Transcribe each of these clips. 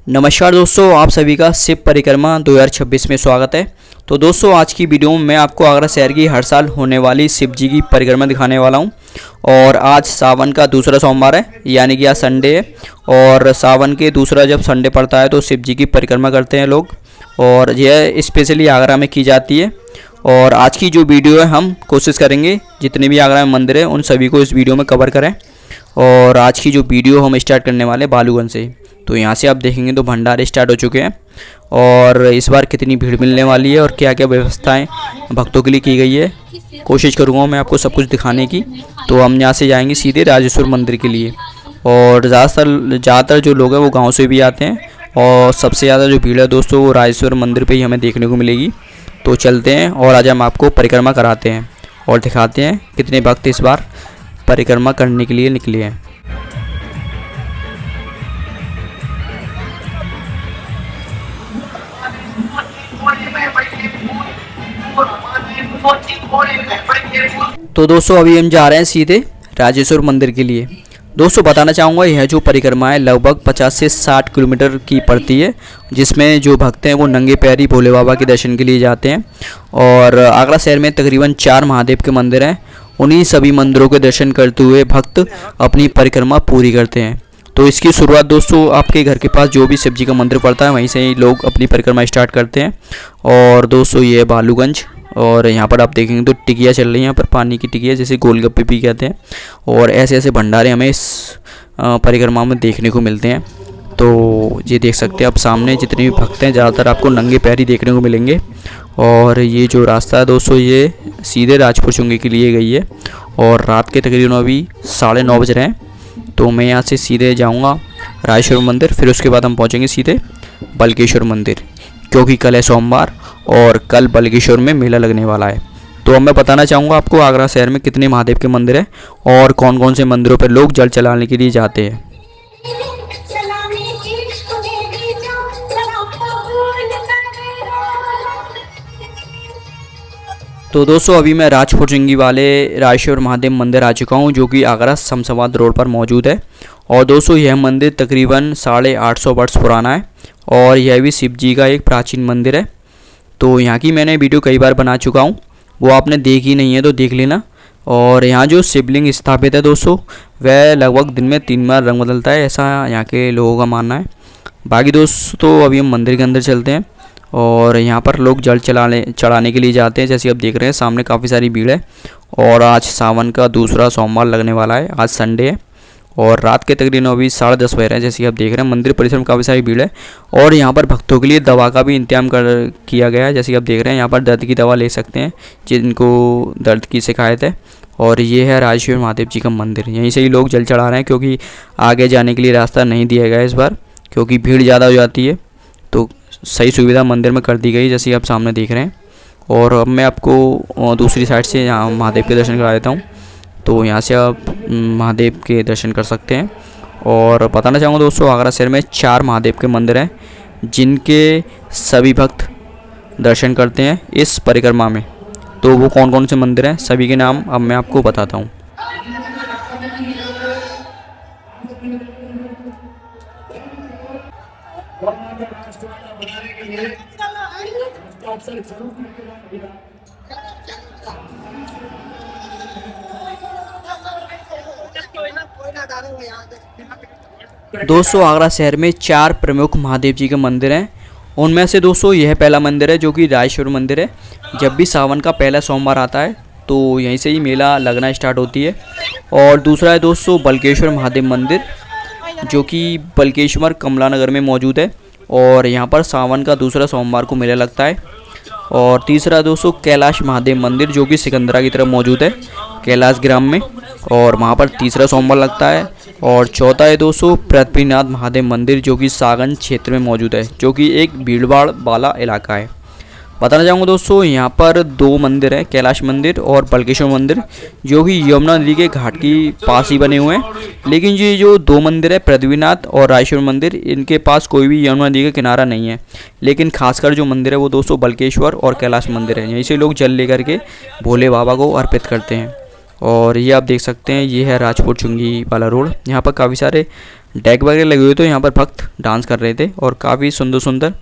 नमस्कार दोस्तों, आप सभी का शिव परिक्रमा 2026 में स्वागत है। तो दोस्तों, आज की वीडियो में मैं आपको आगरा शहर की हर साल होने वाली शिव जी की परिक्रमा दिखाने वाला हूं। और आज सावन का दूसरा सोमवार है, यानी कि आज संडे है। और सावन के दूसरा जब संडे पड़ता है तो शिव जी की परिक्रमा करते हैं लोग, और यह स्पेशली आगरा में की जाती है। और आज की जो वीडियो है, हम कोशिश करेंगे जितने भी आगरा में मंदिर है उन सभी को इस वीडियो में कवर करें। और आज की जो वीडियो हम स्टार्ट करने वाले बालूगंज से। तो यहाँ से आप देखेंगे तो भंडारे स्टार्ट हो चुके हैं, और इस बार कितनी भीड़ मिलने वाली है और क्या क्या व्यवस्थाएं भक्तों के लिए की गई है, कोशिश करूँगा मैं आपको सब कुछ दिखाने की। तो हम यहाँ से जाएंगे सीधे राजेश्वर मंदिर के लिए। और ज़्यादातर जो लोग हैं वो गांव से भी आते हैं, और सबसे ज़्यादा जो भीड़ है दोस्तों वो राजेश्वर मंदिर पे ही हमें देखने को मिलेगी। तो चलते हैं और आज हम आपको परिक्रमा कराते हैं और दिखाते हैं कितने भक्त इस बार परिक्रमा करने के लिए निकले हैं। तो दोस्तों, अभी हम जा रहे हैं सीधे राजेश्वर मंदिर के लिए। दोस्तों, बताना चाहूँगा यह जो परिक्रमा है लगभग 50 से 60 किलोमीटर की पड़ती है, जिसमें जो भक्त हैं वो नंगे पैरी भोले बाबा के दर्शन के लिए जाते हैं। और आगरा शहर में तकरीबन 4 महादेव के मंदिर हैं। उन्हीं सभी मंदिरों के दर्शन करते हुए भक्त अपनी परिक्रमा पूरी करते हैं। तो इसकी शुरुआत दोस्तों आपके घर के पास जो भी शिव जी का मंदिर पड़ता है वहीं से ही लोग अपनी परिक्रमा स्टार्ट करते हैं। और दोस्तों, ये है बालूगंज, और यहाँ पर आप देखेंगे तो टिकिया चल रही है, यहाँ पर पानी की टिकिया, जैसे गोलगप्पे भी कहते हैं। और ऐसे ऐसे भंडारे हमें इस परिक्रमा में देखने को मिलते हैं। तो ये देख सकते हैं आप सामने जितने भी भक्त हैं ज़्यादातर आपको नंगे पैर ही देखने को मिलेंगे। और ये जो रास्ता है दोस्तों ये सीधे राजपुर चुंगी के लिए गई है। और रात के तकरीबन अभी 9:30 बज रहे हैं। तो मैं यहाँ से सीधे जाऊँगा राजेश्वर मंदिर, फिर उसके बाद हम पहुँचेंगे सीधे बलकेश्वर मंदिर, क्योंकि कल है सोमवार और कल बलकेश्वर में मेला लगने वाला है। तो अब मैं बताना चाहूँगा आपको आगरा शहर में कितने महादेव के मंदिर हैं और कौन कौन से मंदिरों पर लोग जल चलाने के लिए जाते हैं। तो दोस्तों, अभी मैं राजपुर चुंगी वाले राजेश्वर महादेव मंदिर आ चुका हूँ, जो कि आगरा शमशाबाद रोड पर मौजूद है। और दोस्तों, यह मंदिर तकरीबन 850 वर्ष पुराना है, और यह भी शिव जी का एक प्राचीन मंदिर है। तो यहाँ की मैंने वीडियो कई बार बना चुका हूँ, वो आपने देखी नहीं है तो देख लेना। और यहाँ जो शिवलिंग स्थापित है दोस्तों, वह लगभग दिन में 3 बार रंग बदलता है, ऐसा यहाँ के लोगों का मानना है। बाकी दोस्तों, अभी हम मंदिर के अंदर चलते हैं, और यहाँ पर लोग जल चढ़ाने के लिए जाते हैं। जैसे आप देख रहे हैं सामने काफ़ी सारी भीड़ है, और आज सावन का दूसरा सोमवार लगने वाला है, आज संडे है। और रात के तकरीबन अभी 10:30 बज रहे हैं। जैसे आप देख रहे हैं मंदिर परिसर में काफ़ी सारी भीड़ है, और यहाँ पर भक्तों के लिए दवा का भी इंतजाम किया गया है। जैसे आप देख रहे हैं यहाँ पर दर्द की दवा ले सकते हैं जिनको दर्द की शिकायत है। और ये है राजेश्वर महादेव जी का मंदिर, यहीं से ही लोग जल चढ़ा रहे हैं, क्योंकि आगे जाने के लिए रास्ता नहीं दिया गया इस बार, क्योंकि भीड़ ज़्यादा हो जाती है। तो सही सुविधा मंदिर में कर दी गई, जैसे आप सामने देख रहे हैं। और अब मैं आपको दूसरी साइड से यहाँ महादेव के दर्शन करा देता हूँ। तो यहाँ से आप महादेव के दर्शन कर सकते हैं। और बताना चाहूँगा दोस्तों, आगरा शहर में 4 महादेव के मंदिर हैं, जिनके सभी भक्त दर्शन करते हैं इस परिक्रमा में। तो वो कौन कौन से मंदिर हैं, सभी के नाम अब मैं आपको बताता हूँ। दोस्तों, आगरा शहर में 4 प्रमुख महादेव जी के मंदिर हैं। उनमें से दोस्तों यह पहला मंदिर है जो कि राजेश्वर मंदिर है। जब भी सावन का पहला सोमवार आता है तो यहीं से ही मेला लगना स्टार्ट होती है। और दूसरा है दोस्तों बलकेश्वर महादेव मंदिर, जो कि बलकेश्वर कमला नगर में मौजूद है, और यहाँ पर सावन का दूसरा सोमवार को मेला लगता है। और तीसरा दोस्तों कैलाश महादेव मंदिर, जो कि सिकंदरा की तरफ मौजूद है कैलाश ग्राम में, और वहाँ पर तीसरा सोमवार लगता है। और चौथा है दोस्तों पृथ्वीनाथ महादेव मंदिर, जो कि सागन क्षेत्र में मौजूद है, जो कि एक भीड़भाड़ वाला इलाका है। बताना चाहूँगा दोस्तों, यहाँ पर 2 मंदिर हैं, कैलाश मंदिर और बलकेश्वर मंदिर, जो कि यमुना नदी के घाट की पास ही बने हुए हैं। लेकिन ये जो 2 मंदिर है पृथ्वीनाथ और राजेश्वर मंदिर, इनके पास कोई भी यमुना नदी का किनारा नहीं है। लेकिन खासकर जो मंदिर है वो दोस्तों बलकेश्वर और कैलाश मंदिर है। यहीं से लोग जल लेकर के भोले बाबा को अर्पित करते हैं। और ये आप देख सकते हैं, ये है राजपुर चुंगी वाला रोड। यहाँ पर काफ़ी सारे डेक वगैरह लगे हुए, तो यहाँ पर भक्त डांस कर रहे थे और काफ़ी सुंदर सुंदर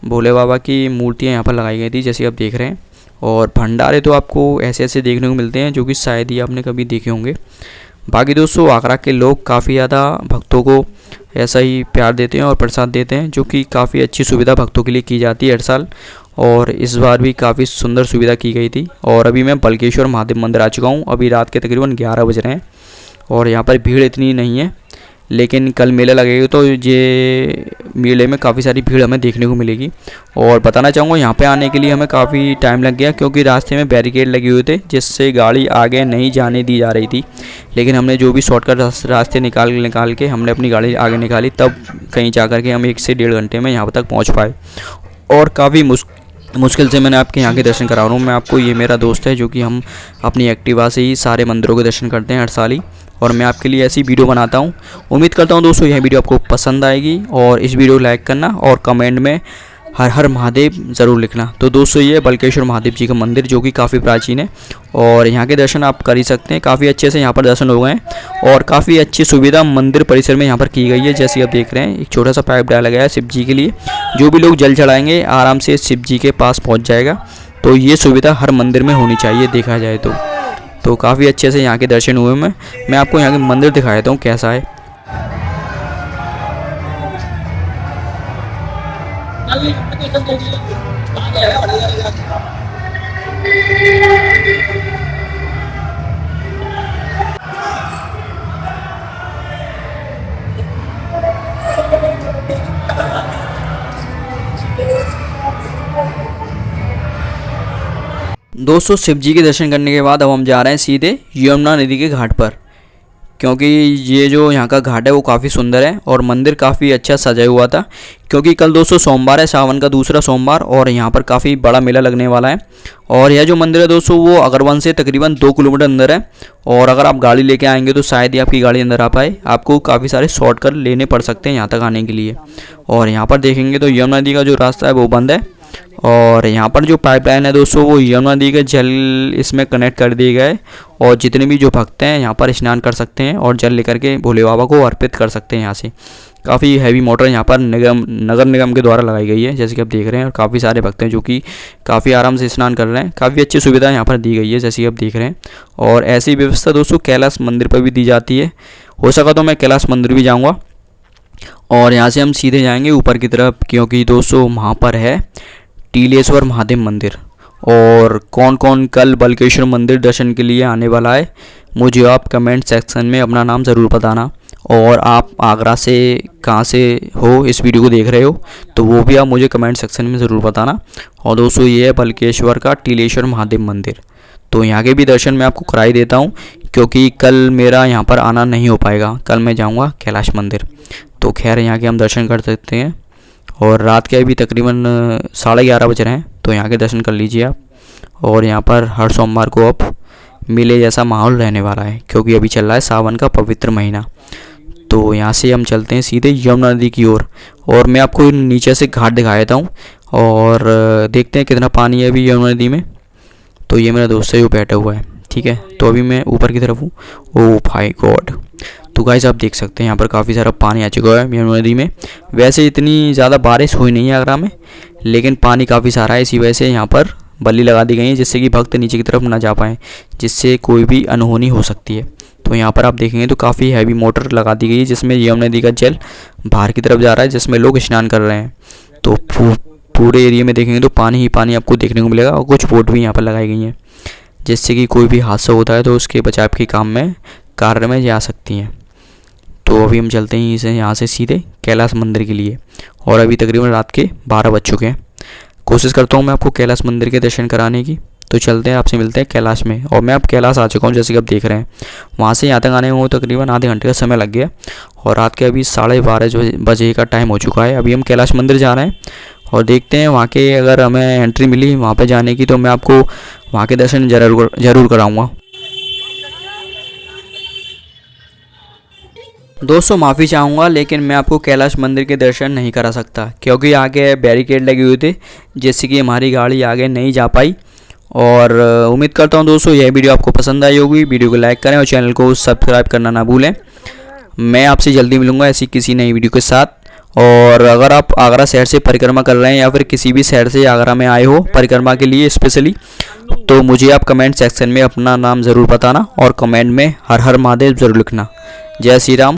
भोले बाबा की मूर्तियाँ यहाँ पर लगाई गई थी जैसे आप देख रहे हैं। और भंडारे तो आपको ऐसे ऐसे देखने को मिलते हैं जो कि शायद ही आपने कभी देखे होंगे। बाकी दोस्तों आगरा के लोग काफ़ी ज़्यादा भक्तों को ऐसा ही प्यार देते हैं और प्रसाद देते हैं, जो कि काफ़ी अच्छी सुविधा भक्तों के लिए की जाती है हर साल। और इस बार भी काफ़ी सुंदर सुविधा की गई थी। और अभी मैं बल्केश्वर महादेव मंदिर आ चुका हूँ। अभी रात के तकरीबन 11 बज रहे हैं और यहाँ पर भीड़ इतनी नहीं है, लेकिन कल मेला लगेगा तो ये मेले में काफ़ी सारी भीड़ हमें देखने को मिलेगी। और बताना चाहूँगा यहाँ पे आने के लिए हमें काफ़ी टाइम लग गया, क्योंकि रास्ते में बैरिकेड लगे हुए थे जिससे गाड़ी आगे नहीं जाने दी जा रही थी। लेकिन हमने जो भी शॉर्टकट रास्ते निकाल के हमने अपनी गाड़ी आगे निकाली, तब कहीं जा कर के हम 1 से 1.5 घंटे में यहाँ तक पहुँच पाए। और काफ़ी मुश्किल से मैंने आपके यहाँ के दर्शन करा रहा हूँ मैं आपको। ये मेरा दोस्त है जो कि हम अपनी एक्टिवा से ही सारे मंदिरों के दर्शन करते हैं हर साल ही, और मैं आपके लिए ऐसी वीडियो बनाता हूँ। उम्मीद करता हूँ दोस्तों यह वीडियो आपको पसंद आएगी, और इस वीडियो को लाइक करना और कमेंट में हर हर महादेव ज़रूर लिखना। तो दोस्तों ये बल्केश्वर महादेव जी का मंदिर जो कि काफ़ी प्राचीन है, और यहाँ के दर्शन आप कर ही सकते हैं। काफ़ी अच्छे से यहाँ पर दर्शन हो गए हैं और काफ़ी अच्छी सुविधा मंदिर परिसर में यहाँ पर की गई है। जैसे आप देख रहे हैं एक छोटा सा पाइप डाला गया है शिव जी के लिए, जो भी लोग जल चढ़ाएंगे आराम से शिव जी के पास पहुँच जाएगा। तो ये सुविधा हर मंदिर में होनी चाहिए देखा जाए तो काफ़ी अच्छे से यहाँ के दर्शन हुए। मैं आपको यहाँ के मंदिर दिखा देता हूँ कैसा है। दोस्तों शिव जी के दर्शन करने के बाद अब हम जा रहे हैं सीधे यमुना नदी के घाट पर, क्योंकि ये जो यहाँ का घाट है वो काफ़ी सुंदर है और मंदिर काफ़ी अच्छा सजा हुआ था। क्योंकि कल दोस्तों सोमवार है, सावन का दूसरा सोमवार, और यहाँ पर काफ़ी बड़ा मेला लगने वाला है। और यह जो मंदिर है दोस्तों वो अगरवन से तकरीबन 2 किलोमीटर अंदर है, और अगर आप गाड़ी लेके आएंगे तो शायद ही आपकी गाड़ी अंदर आ पाए। आपको काफ़ी सारे शॉर्टकट लेने पड़ सकते हैं यहाँ तक आने के लिए। और यहाँ पर देखेंगे तो यमुना नदी का जो रास्ता है वो बंद है, और यहाँ पर जो पाइपलाइन है दोस्तों वो यमुना नदी के जल इसमें कनेक्ट कर दिए गए, और जितने भी जो भक्त हैं यहाँ पर स्नान कर सकते हैं और जल लेकर के भोले बाबा को अर्पित कर सकते हैं यहाँ से। काफ़ी हैवी मोटर यहाँ पर नगर निगम के द्वारा लगाई गई है जैसे कि आप देख रहे हैं, और काफ़ी सारे भक्त हैं जो कि काफ़ी आराम से स्नान कर रहे हैं। काफ़ी अच्छी सुविधा यहाँ पर दी गई है जैसे कि आप देख रहे हैं। और ऐसी व्यवस्था दोस्तों कैलाश मंदिर पर भी दी जाती है। हो सका तो मैं कैलाश मंदिर भी जाऊँगा। और यहाँ से हम सीधे जाएँगे ऊपर की तरफ, क्योंकि दोस्तों वहाँ पर है टीलेश्वर महादेव मंदिर। और कौन कौन कल बल्केश्वर मंदिर दर्शन के लिए आने वाला है मुझे आप कमेंट सेक्शन में अपना नाम ज़रूर बताना। और आप आगरा से कहाँ से हो इस वीडियो को देख रहे हो तो वो भी आप मुझे कमेंट सेक्शन में ज़रूर बताना। और दोस्तों ये है बल्केश्वर का टीलेश्वर महादेव मंदिर। तो यहाँ के भी दर्शन मैं आपको कराई देता हूँ, क्योंकि कल मेरा यहाँ पर आना नहीं हो पाएगा। कल मैं जाऊँगा कैलाश मंदिर। तो खैर यहाँ के हम दर्शन कर सकते हैं। और रात के अभी तकरीबन 11:30 बज रहे हैं, तो यहाँ के दर्शन कर लीजिए आप। और यहाँ पर हर सोमवार को अब मेले जैसा माहौल रहने वाला है, क्योंकि अभी चल रहा है सावन का पवित्र महीना। तो यहाँ से हम चलते हैं सीधे यमुना नदी की ओर, और मैं आपको नीचे से घाट दिखा देता हूँ और देखते हैं कितना पानी है अभी यमुना नदी में। तो ये मेरा दोस्त है जो बैठा हुआ है, ठीक है। तो अभी मैं ऊपर की तरफ हूँ। ओ भाई गॉड, तो गाइस आप देख सकते हैं यहाँ पर काफ़ी सारा पानी आ चुका है यमुना नदी में। वैसे इतनी ज़्यादा बारिश हुई नहीं है आगरा में, लेकिन पानी काफ़ी सारा है। इसी वजह से यहाँ पर बल्ली लगा दी गई है जिससे कि भक्त नीचे की तरफ ना जा पाएँ, जिससे कोई भी अनहोनी हो सकती है। तो यहाँ पर आप देखेंगे तो काफ़ी हैवी मोटर लगा दी गई है जिसमें यमुना नदी का जल बाहर की तरफ जा रहा है, जिसमें लोग स्नान कर रहे हैं। तो पूरे एरिया में देखेंगे तो पानी ही पानी आपको देखने को मिलेगा। और कुछ बोट भी यहाँ पर लगाई गई हैं जिससे कि कोई भी हादसा होता है तो उसके बचाव के काम में कार्य में जा सकती हैं। तो अभी हम चलते हैं यहाँ से सीधे कैलाश मंदिर के लिए, और अभी तकरीबन रात के 12 बज चुके हैं। कोशिश करता हूँ मैं आपको कैलाश मंदिर के दर्शन कराने की। तो चलते हैं, आपसे मिलते हैं कैलाश में। और मैं अब कैलाश आ चुका हूँ जैसे कि आप देख रहे हैं। वहाँ से यहाँ तक आने में तकरीबन आधे घंटे का समय लग गया, और रात के अभी 12:30 बजे का टाइम हो चुका है। अभी हम कैलाश मंदिर जा रहे हैं और देखते हैं वहाँ के अगर हमें एंट्री मिली वहाँ पर जाने की तो मैं आपको वहाँ के दर्शन ज़रूर कराऊँगा। दोस्तों माफ़ी चाहूँगा, लेकिन मैं आपको कैलाश मंदिर के दर्शन नहीं करा सकता, क्योंकि आगे बैरिकेड लगे हुए थे जिससे कि हमारी गाड़ी आगे नहीं जा पाई। और उम्मीद करता हूँ दोस्तों यह वीडियो आपको पसंद आई होगी। वीडियो को लाइक करें और चैनल को सब्सक्राइब करना ना भूलें। मैं आपसे जल्दी मिलूँगा ऐसी किसी नई वीडियो के साथ। और अगर आप आगरा शहर से परिक्रमा कर रहे हैं या फिर किसी भी शहर से आगरा में आए हो परिक्रमा के लिए स्पेशली, तो मुझे आप कमेंट सेक्शन में अपना नाम ज़रूर बताना और कमेंट में हर हर महादेव ज़रूर लिखना। जय श्री राम।